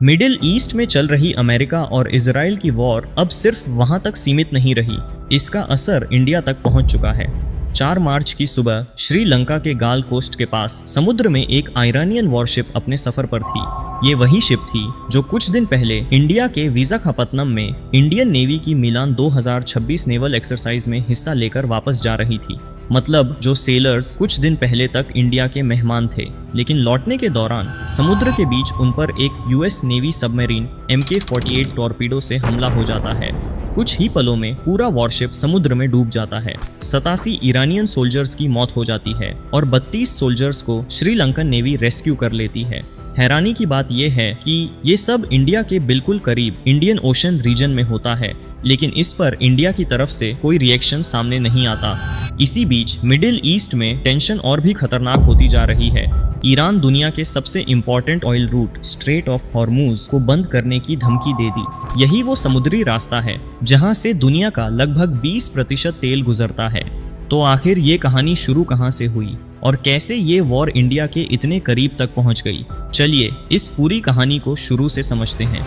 Middle east में चल रही अमेरिका और इजराइल की वॉर अब सिर्फ वहां तक सीमित नहीं रही, इसका असर इंडिया तक पहुंच चुका है। 4 मार्च की सुबह श्रीलंका के गाल कोस्ट के पास समुद्र में एक आयरनियन वॉरशिप अपने सफर पर थी। ये वही शिप थी जो कुछ दिन पहले इंडिया के विशाखापत्तनम में इंडियन नेवी की मिलान 2026 नेवल एक्सरसाइज में हिस्सा लेकर वापस जा रही थी। मतलब जो सेलर्स कुछ दिन पहले तक इंडिया के मेहमान थे, लेकिन लौटने के दौरान समुद्र के बीच उन पर एक US navy submarine MK-48 torpedo से हमला हो जाता है। कुछ ही पलों में पूरा वॉरशिप समुद्र में डूब जाता है। 87 ईरानियन सोल्जर्स की मौत हो जाती है और 32 सोल्जर्स को श्रीलंकन नेवी रेस्क्यू कर लेती है। हैरानी की बात यह है कि ये सब इंडिया के बिल्कुल करीब इंडियन ओशन रीजन में होता है, लेकिन इस पर इंडिया की तरफ से कोई रिएक्शन सामने नहीं आता। इसी बीच मिडिल ईस्ट में टेंशन और भी खतरनाक होती जा रही है। ईरान दुनिया के सबसे important oil route strait of Hormuz को बंद करने की धमकी दे दी। यही वो समुद्री रास्ता है जहां से दुनिया का लगभग 20% तेल गुजरता है। तो आखिर ये कहानी शुरू कहां से हुई और कैसे ये वॉर इंडिया के इतने करीब तक पहुंच गई? चलिए इस पूरी कहानी को शुरू से समझते हैं।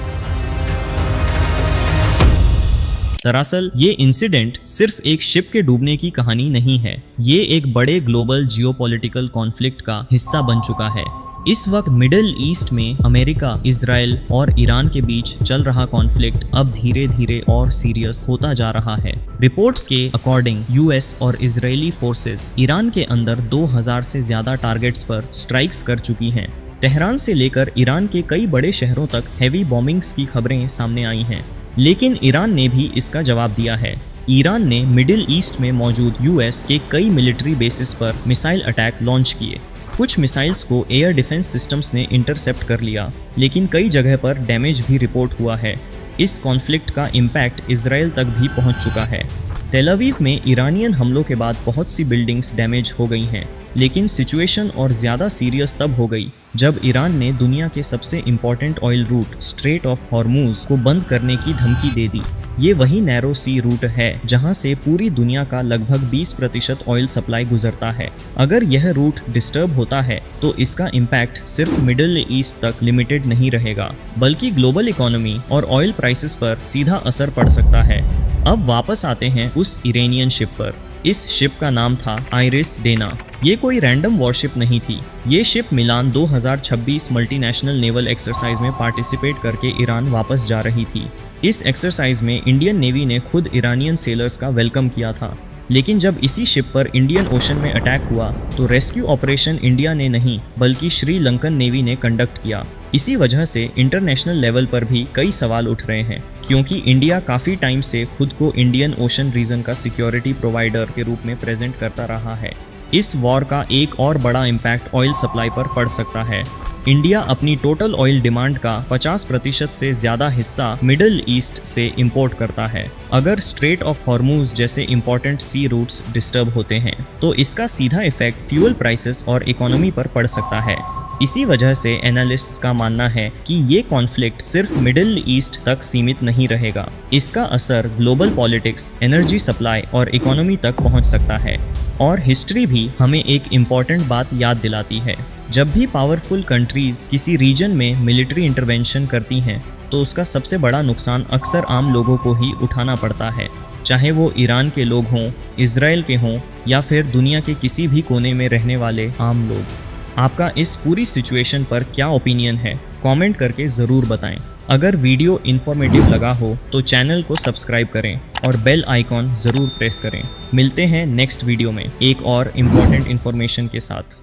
दरअसल ये इंसिडेंट सिर्फ एक शिप के डूबने की कहानी नहीं है, ये एक बड़े ग्लोबल जियोपॉलिटिकल कॉन्फ्लिक्ट का हिस्सा बन चुका है। इस वक्त मिडिल ईस्ट में अमेरिका, इजराइल और ईरान के बीच चल रहा कॉन्फ्लिक्ट अब धीरे धीरे और सीरियस होता जा रहा है। रिपोर्ट्स के अकॉर्डिंग यूएस और इजरायली फोर्सेस ईरान के अंदर 2000 से ज्यादा टारगेट्स पर स्ट्राइक्स कर चुकी हैं। तेहरान से लेकर ईरान के कई बड़े शहरों तक हैवी बॉम्बिंग्स की खबरें सामने आई हैं, लेकिन ईरान ने भी इसका जवाब दिया है। ईरान ने मिडिल ईस्ट में मौजूद यूएस के कई मिलिट्री बेसिस पर मिसाइल अटैक लॉन्च किए। कुछ मिसाइल्स को एयर डिफेंस सिस्टम्स ने इंटरसेप्ट कर लिया, लेकिन कई जगह पर डैमेज भी रिपोर्ट हुआ है। इस कॉन्फ्लिक्ट का इम्पैक्ट इजराइल तक भी पहुंच चुका है। तेल अवीव में ईरानियन हमलों के बाद बहुत सी बिल्डिंग्स डैमेज हो गई हैं, लेकिन सिचुएशन और ज़्यादा सीरियस तब हो गई जब ईरान ने दुनिया के सबसे important oil route strait of Hormuz को बंद करने की धमकी दे दी। ये वही नैरो सी रूट है जहां से पूरी दुनिया का लगभग 20% ऑयल सप्लाई गुजरता है। अगर यह रूट डिस्टर्ब होता है तो इसका इम्पैक्ट सिर्फ मिडिल ईस्ट तक लिमिटेड नहीं रहेगा, बल्कि ग्लोबल इकोनॉमी और ऑयल प्राइसेस पर सीधा असर पड़ सकता है। अब वापस आते हैं उस ईरानियन शिप पर। इस शिप का नाम था आइरिस डेना। ये कोई रैंडम वॉरशिप नहीं थी। ये शिप मिलान 2026 मल्टीनेशनल नेवल एक्सरसाइज में पार्टिसिपेट करके ईरान वापस जा रही थी। इस एक्सरसाइज में इंडियन नेवी ने खुद ईरानियन सेलर्स का वेलकम किया था, लेकिन जब इसी शिप पर इंडियन ओशन में अटैक हुआ तो रेस्क्यू ऑपरेशन इंडिया ने नहीं बल्कि श्रीलंकन नेवी ने कंडक्ट किया। इसी वजह से इंटरनेशनल लेवल पर भी कई सवाल उठ रहे हैं, क्योंकि इंडिया काफ़ी टाइम से खुद को इंडियन ओशन रीजन का सिक्योरिटी प्रोवाइडर के रूप में प्रेजेंट करता रहा है। इस वॉर का एक और बड़ा इम्पैक्ट ऑयल सप्लाई पर पड़ सकता है। इंडिया अपनी टोटल ऑयल डिमांड का 50% से ज़्यादा हिस्सा मिडिल ईस्ट से इंपोर्ट करता है। अगर स्ट्रेट ऑफ हॉर्मूज जैसे इंपॉर्टेंट सी रूट्स डिस्टर्ब होते हैं तो इसका सीधा इफेक्ट फ्यूल प्राइसेस और इकोनॉमी पर पड़ सकता है। इसी वजह से एनालिस्ट्स का मानना है कि ये कॉन्फ्लिक्ट सिर्फ मिडिल ईस्ट तक सीमित नहीं रहेगा। इसका असर ग्लोबल पॉलिटिक्स, एनर्जी सप्लाई और इकोनॉमी तक पहुंच सकता है। और हिस्ट्री भी हमें एक इम्पॉर्टेंट बात याद दिलाती है। जब भी पावरफुल कंट्रीज किसी रीजन में मिलिट्री इंटरवेंशन करती हैं तो उसका सबसे बड़ा नुकसान अक्सर आम लोगों को ही उठाना पड़ता है, चाहे वो ईरान के लोग हों, इजराइल के हों या फिर दुनिया के किसी भी कोने में रहने वाले आम लोग। आपका इस पूरी सिचुएशन पर क्या ओपिनियन है, कमेंट करके ज़रूर बताएं। अगर वीडियो इन्फॉर्मेटिव लगा हो तो चैनल को सब्सक्राइब करें और बेल आइकॉन ज़रूर प्रेस करें। मिलते हैं नेक्स्ट वीडियो में एक और इम्पॉर्टेंट इन्फॉर्मेशन के साथ।